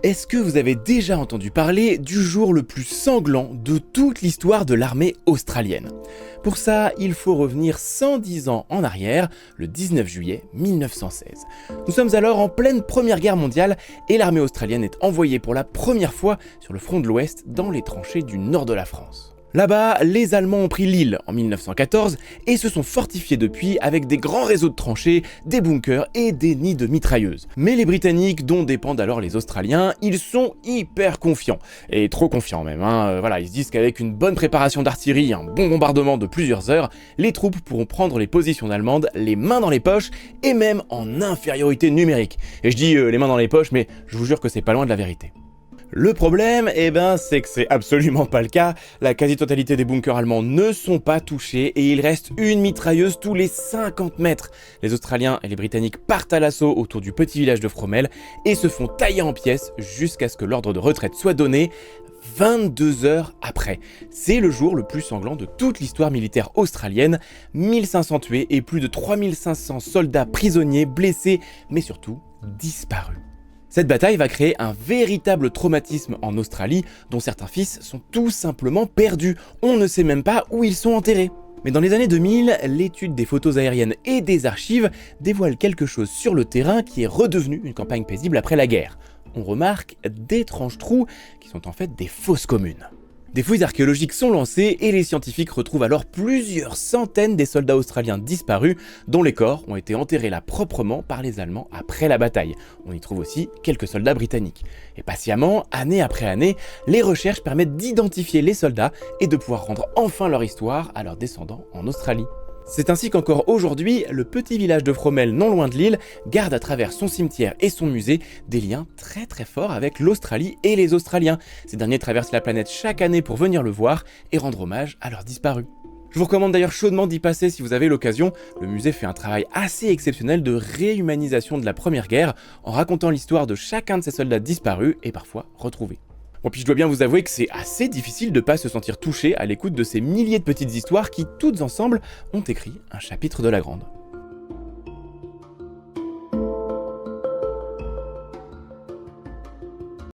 Est-ce que vous avez déjà entendu parler du jour le plus sanglant de toute l'histoire de l'armée australienne? Pour ça, il faut revenir 110 ans en arrière, le 19 juillet 1916. Nous sommes alors en pleine Première Guerre mondiale et l'armée australienne est envoyée pour la première fois sur le front de l'Ouest dans les tranchées du nord de la France. Là-bas, les Allemands ont pris l'île en 1914 et se sont fortifiés depuis avec des grands réseaux de tranchées, des bunkers et des nids de mitrailleuses. Mais les Britanniques, dont dépendent alors les Australiens, ils sont hyper confiants. Et trop confiants même. Ils se disent qu'avec une bonne préparation d'artillerie, un bon bombardement de plusieurs heures, les troupes pourront prendre les positions allemandes les mains dans les poches et même en infériorité numérique. Et je dis les mains dans les poches, mais je vous jure que c'est pas loin de la vérité. Le problème, c'est que c'est absolument pas le cas. La quasi-totalité des bunkers allemands ne sont pas touchés et il reste une mitrailleuse tous les 50 mètres. Les Australiens et les Britanniques partent à l'assaut autour du petit village de Fromelles et se font tailler en pièces jusqu'à ce que l'ordre de retraite soit donné 22 heures après. C'est le jour le plus sanglant de toute l'histoire militaire australienne. 1500 tués et plus de 3500 soldats prisonniers, blessés, mais surtout disparus. Cette bataille va créer un véritable traumatisme en Australie, dont certains fils sont tout simplement perdus. On ne sait même pas où ils sont enterrés. Mais dans les années 2000, l'étude des photos aériennes et des archives dévoile quelque chose sur le terrain qui est redevenu une campagne paisible après la guerre. On remarque d'étranges trous qui sont en fait des fosses communes. Des fouilles archéologiques sont lancées et les scientifiques retrouvent alors plusieurs centaines des soldats australiens disparus dont les corps ont été enterrés là proprement par les Allemands après la bataille. On y trouve aussi quelques soldats britanniques. Et patiemment, année après année, les recherches permettent d'identifier les soldats et de pouvoir rendre enfin leur histoire à leurs descendants en Australie. C'est ainsi qu'encore aujourd'hui, le petit village de Fromelles, non loin de l'île, garde à travers son cimetière et son musée des liens très très forts avec l'Australie et les Australiens. Ces derniers traversent la planète chaque année pour venir le voir et rendre hommage à leurs disparus. Je vous recommande d'ailleurs chaudement d'y passer si vous avez l'occasion. Le musée fait un travail assez exceptionnel de réhumanisation de la Première Guerre en racontant l'histoire de chacun de ces soldats disparus et parfois retrouvés. Bon, puis je dois bien vous avouer que c'est assez difficile de pas se sentir touché à l'écoute de ces milliers de petites histoires qui, toutes ensemble, ont écrit un chapitre de la Grande.